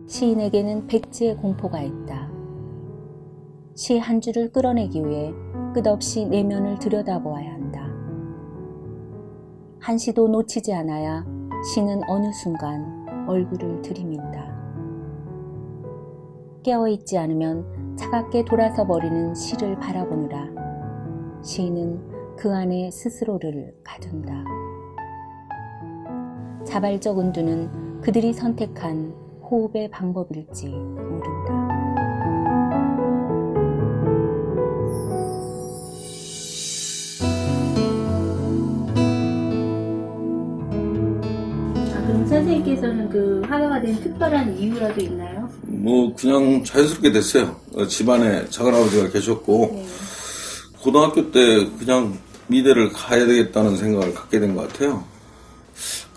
시인에게는 백지의 공포가 있다. 시 한 줄을 끌어내기 위해 끝없이 내면을 들여다보아야 한다. 한 시도 놓치지 않아야 시는 어느 순간 얼굴을 들이민다. 깨어있지 않으면 차갑게 돌아서 버리는 시를 바라보느라 시인은 그 안에 스스로를 가둔다. 자발적 은두는 그들이 선택한 호흡의 방법일지 모른다. 그럼 선생님께서는 그 화가가 된 특별한 이유라도 있나요? 뭐 그냥 자연스럽게 됐어요. 집안에 작은아버지가 계셨고 네. 고등학교 때 그냥 미대를 가야 되겠다는 생각을 갖게 된 것 같아요.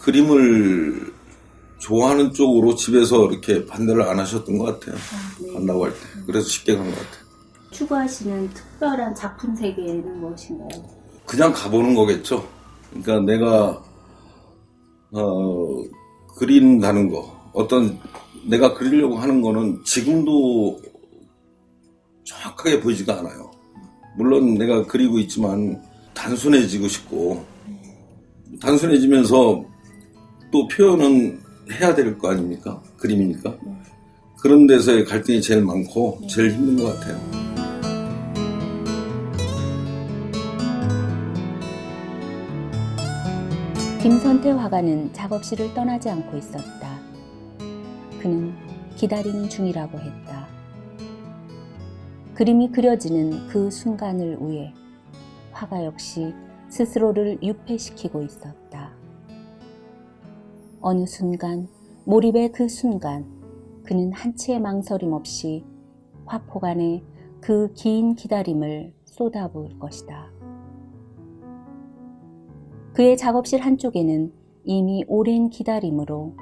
그림을 좋아하는 쪽으로 집에서 이렇게 반대를 안 하셨던 것 같아요. 네. 간다고 할 때. 그래서 쉽게 간 것 같아요. 추구하시는 특별한 작품 세계는 무엇인가요? 그냥 가보는 거겠죠. 그러니까 내가 그린다는 거, 어떤 내가 그리려고 하는 거는 지금도 정확하게 보이지가 않아요. 물론 내가 그리고 있지만 단순해지고 싶고, 단순해지면서 또 표현은 해야 될 거 아닙니까? 그림이니까. 그런 데서의 갈등이 제일 많고 제일 힘든 것 같아요. 김선태 화가는 작업실을 떠나지 않고 있었다. 그는 기다리는 중이라고 했다. 그림이 그려지는 그 순간을 위해 화가 역시 스스로를 유폐시키고 있었다. 어느 순간, 몰입의 그 순간, 그는 한치의 망설임 없이 화폭 안에 그 긴 기다림을 쏟아부을 것이다. 그의 작업실 한쪽에는 이미 오랜 기다림으로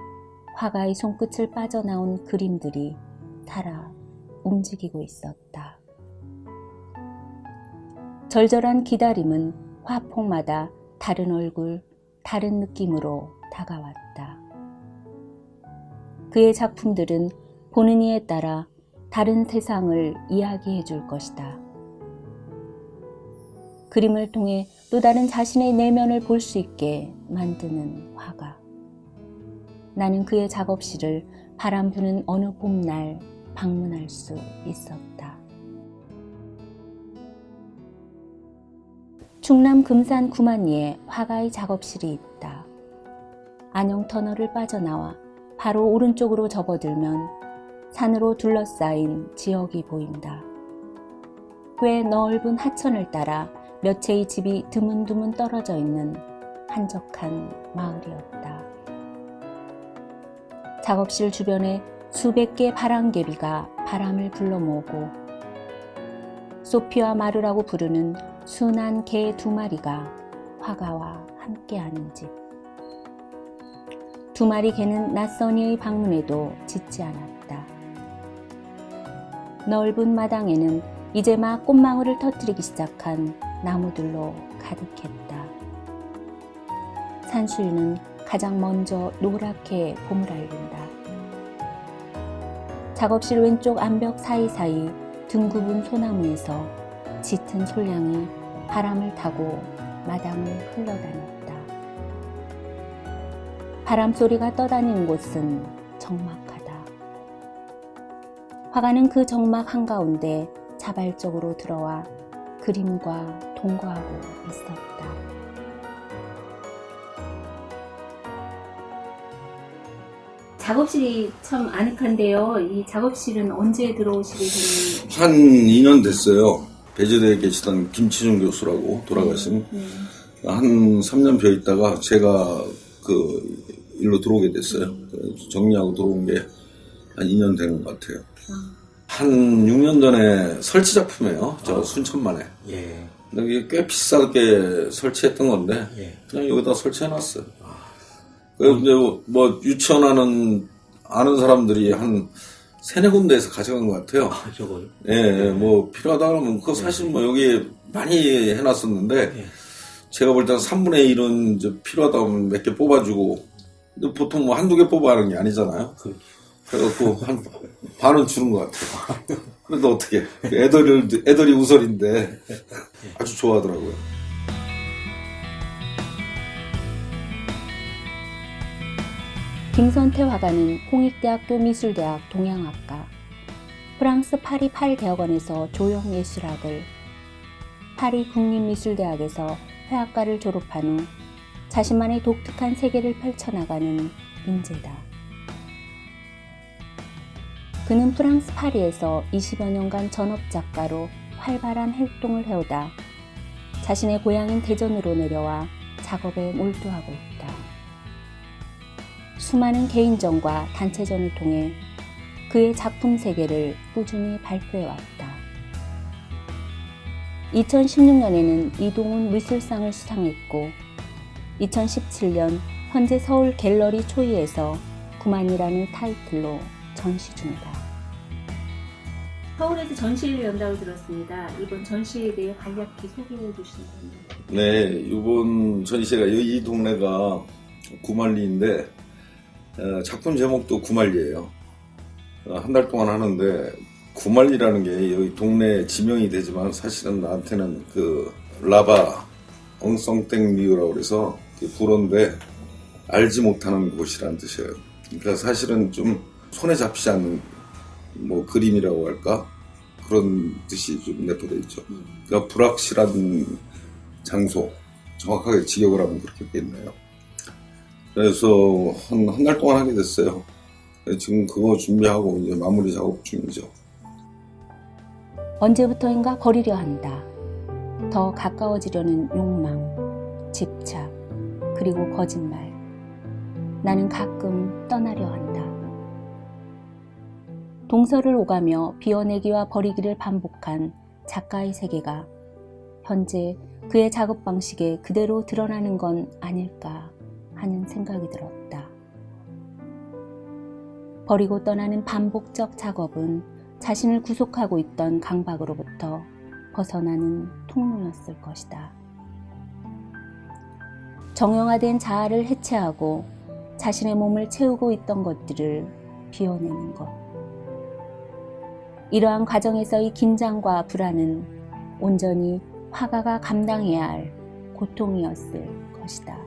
화가의 손끝을 빠져나온 그림들이 살아 움직이고 있었다. 절절한 기다림은 화폭마다 다른 얼굴, 다른 느낌으로 다가왔다. 그의 작품들은 보는 이에 따라 다른 세상을 이야기해 줄 것이다. 그림을 통해 또 다른 자신의 내면을 볼 수 있게 만드는 화가. 나는 그의 작업실을 바람 부는 어느 봄날 방문할 수 있었다. 충남 금산 구만리에 화가의 작업실이 있다. 안영터널을 빠져나와 바로 오른쪽으로 접어들면 산으로 둘러싸인 지역이 보인다. 꽤 넓은 하천을 따라 몇 채의 집이 드문드문 떨어져 있는 한적한 마을이었다. 작업실 주변에 수백 개의 바람개비가 바람을 불러 모으고 소피와 마르라고 부르는 순한 개 2마리가 화가와 함께하는 집. 2마리 개는 낯선 이의 방문에도 짖지 않았다. 넓은 마당에는 이제 막 꽃망울을 터뜨리기 시작한 나무들로 가득했다. 산수유는 가장 먼저 노랗게 봄을 알린다. 작업실 왼쪽 암벽 사이사이 둥굽은 소나무에서 짙은 솔량이 바람을 타고 마당을 흘러다녔다. 바람소리가 떠다니는 곳은 적막하다. 화가는 그 적막 한가운데 자발적으로 들어와 그림과 동거하고 있었다. 작업실이 참 아늑한데요. 이 작업실은 언제 들어오시게 됐나요? 한 2년 됐어요. 배재대에 계시던 김치중 교수라고 돌아가신 한 3년 벼 있다가 제가 그 일로 들어오게 됐어요. 정리하고 들어온 게 한 2년 된 것 같아요. 한 6년 전에 설치 작품이에요. 저 순천만에. 예. 근데 이게 꽤 비싸게 설치했던 건데 예. 그냥 여기다 설치해놨어요. 그래서 이제 뭐 유치원 아는 사람들이 한 3-4군데에서 가져간 것 같아요. 아, 저걸. 예, 뭐 필요하다 그러면 그거 사실 뭐 여기 많이 해놨었는데 예. 제가 볼 때는 3분의 1은 이제 필요하다 하면 몇 개 뽑아주고 근데 보통 뭐 한두 개 뽑아 하는 게 아니잖아요. 그래갖고 한 반은 주는 것 같아요. 그래도 어떻게 애들이 우설인데 아주 좋아하더라고요. 김선태 화가는 홍익대학교 미술대학 동양학과, 프랑스 파리 팔대학원에서 조형예술학을, 파리 국립미술대학에서 회화과를 졸업한 후 자신만의 독특한 세계를 펼쳐나가는 인재다. 그는 프랑스 파리에서 20여 년간 전업작가로 활발한 활동을 해오다 자신의 고향인 대전으로 내려와 작업에 몰두하고 있다. 수많은 개인전과 단체전을 통해 그의 작품 세계를 꾸준히 발표해왔다. 2016년에는 이동훈 미술상을 수상했고 2017년 현재 서울 갤러리 초이에서 구만이라는 타이틀로 전시 중이다. 서울에서 전시를 연다고 들었습니다. 이번 전시에 대해 간략히 소개해 주시면 됩니다. 네, 이번 전시가 이 동네가 구만리인데 작품 제목도 구만리예요. 한 달 동안 하는데 구만리라는 게 여기 동네 지명이 되지만 사실은 나한테는 그 라바 엉성땡리우라고 그래서 불어인데 알지 못하는 곳이라는 뜻이에요. 그러니까 사실은 좀 손에 잡히지 않는 뭐 그림이라고 할까 그런 뜻이 좀 내포되어 있죠. 그러니까 불확실한 장소, 정확하게 직역을 하면 그렇게 되겠네요. 그래서 한 달 동안 하게 됐어요. 지금 그거 준비하고 이제 마무리 작업 중이죠. 언제부터인가 버리려 한다. 더 가까워지려는 욕망, 집착, 그리고 거짓말. 나는 가끔 떠나려 한다. 동서를 오가며 비워내기와 버리기를 반복한 작가의 세계가 현재 그의 작업 방식에 그대로 드러나는 건 아닐까 하는 생각이 들었다. 버리고 떠나는 반복적 작업은 자신을 구속하고 있던 강박으로부터 벗어나는 통로였을 것이다. 정형화된 자아를 해체하고 자신의 몸을 채우고 있던 것들을 비워내는 것. 이러한 과정에서의 긴장과 불안은 온전히 화가가 감당해야 할 고통이었을 것이다.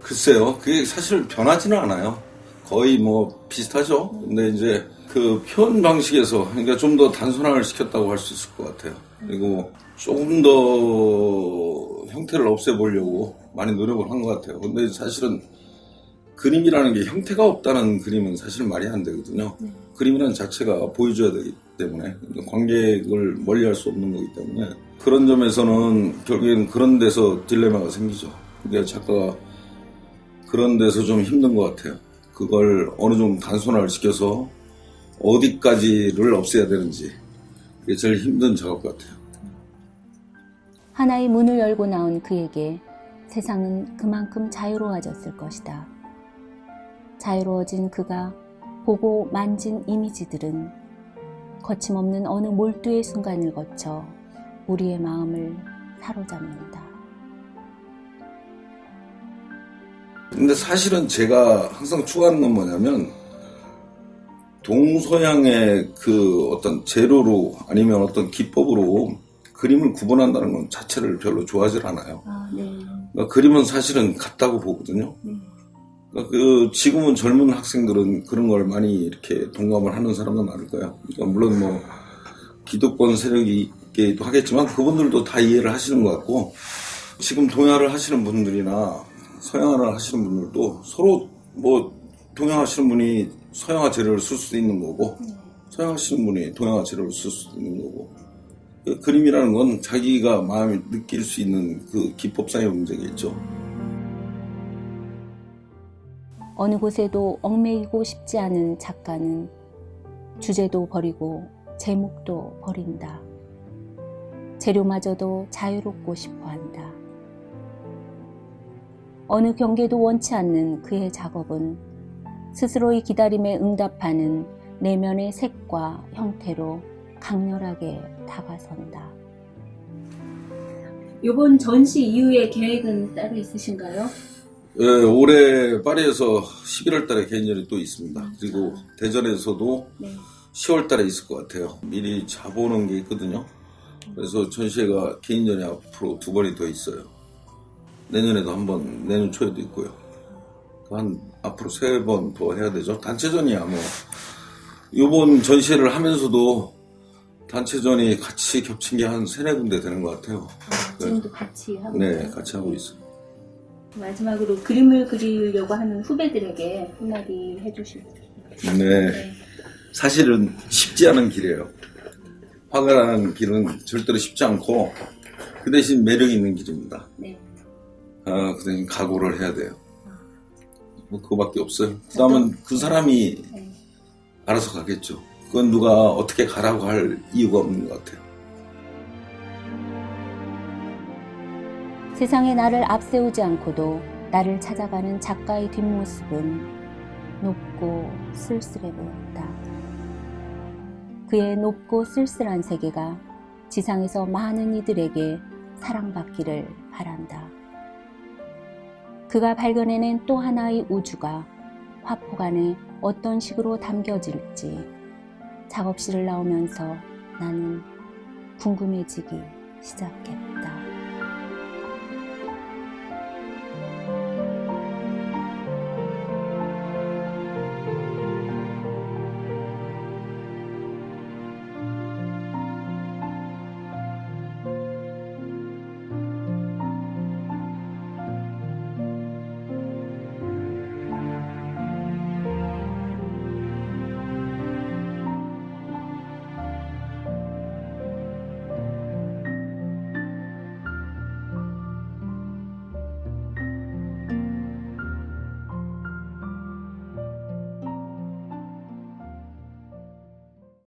글쎄요, 그게 사실 변하지는 않아요. 거의 뭐 비슷하죠. 근데 이제 그 표현 방식에서 그러니까 좀 더 단순화를 시켰다고 할 수 있을 것 같아요. 그리고 조금 더 형태를 없애보려고 많이 노력을 한 것 같아요. 근데 사실은 그림이라는 게 형태가 없다는 그림은 사실 말이 안 되거든요. 그림이라는 자체가 보여줘야 되기 때문에 관객을 멀리할 수 없는 거기 때문에 그런 점에서는 결국엔 그런 데서 딜레마가 생기죠. 그러니까 작가가 그런 데서 좀 힘든 것 같아요. 그걸 어느 정도 단순화를 시켜서 어디까지를 없애야 되는지 그게 제일 힘든 작업 같아요. 하나의 문을 열고 나온 그에게 세상은 그만큼 자유로워졌을 것이다. 자유로워진 그가 보고 만진 이미지들은 거침없는 어느 몰두의 순간을 거쳐 우리의 마음을 사로잡는다. 근데 사실은 제가 항상 추구하는 건 뭐냐면 동서양의 그 어떤 재료로 아니면 어떤 기법으로 그림을 구분한다는 건 자체를 별로 좋아하지 않아요. 네. 그러니까 그림은 사실은 같다고 보거든요. 그러니까 그 지금은 젊은 학생들은 그런 걸 많이 이렇게 동감을 하는 사람도 많을 거예요. 그러니까 물론 뭐 기득권 세력이 있기도 하겠지만 그분들도 다 이해를 하시는 것 같고 지금 동양을 하시는 분들이나 서양화를 하시는 분들도 서로 뭐 동양하시는 분이 서양화 재료를 쓸 수도 있는 거고 서양하시는 분이 동양화 재료를 쓸 수도 있는 거고 그 그림이라는 건 자기가 마음이 느낄 수 있는 그 기법상의 문제겠죠. 어느 곳에도 얽매이고 싶지 않은 작가는 주제도 버리고 제목도 버린다. 재료마저도 자유롭고 싶어한다. 어느 경계도 원치 않는 그의 작업은 스스로의 기다림에 응답하는 내면의 색과 형태로 강렬하게 다가선다. 이번 전시 이후의 계획은 따로 있으신가요? 예, 올해 파리에서 11월 달에 개인전이 또 있습니다. 그리고 대전에서도 네. 10월 달에 있을 것 같아요. 미리 잡아오는 게 있거든요. 그래서 전시회가 개인전이 앞으로 2번이 더 있어요. 내년에도 한 번, 내년 초에도 있고요. 앞으로 3번 더 해야 되죠. 단체전이야, 뭐. 이번 전시회를 하면서도 단체전이 같이 겹친 게 한 3-4군데 되는 것 같아요. 지금도 같이 하고 네, 있어요? 같이 하고 있어요. 마지막으로 그림을 그리려고 하는 후배들에게 한마디 해주시죠. 네. 사실은 쉽지 않은 길이에요. 화가라는 길은 절대로 쉽지 않고 그 대신 매력 있는 길입니다. 네. 그 대신 각오를 해야 돼요. 뭐 그거밖에 없어요. 그 다음은 그 사람이 네. 알아서 가겠죠. 그건 누가 어떻게 가라고 할 이유가 없는 것 같아요. 세상에 나를 앞세우지 않고도 나를 찾아가는 작가의 뒷모습은 높고 쓸쓸해 보였다. 그의 높고 쓸쓸한 세계가 지상에서 많은 이들에게 사랑받기를 바란다. 그가 발견해낸 또 하나의 우주가 화폭 안에 어떤 식으로 담겨질지 작업실을 나오면서 나는 궁금해지기 시작했다.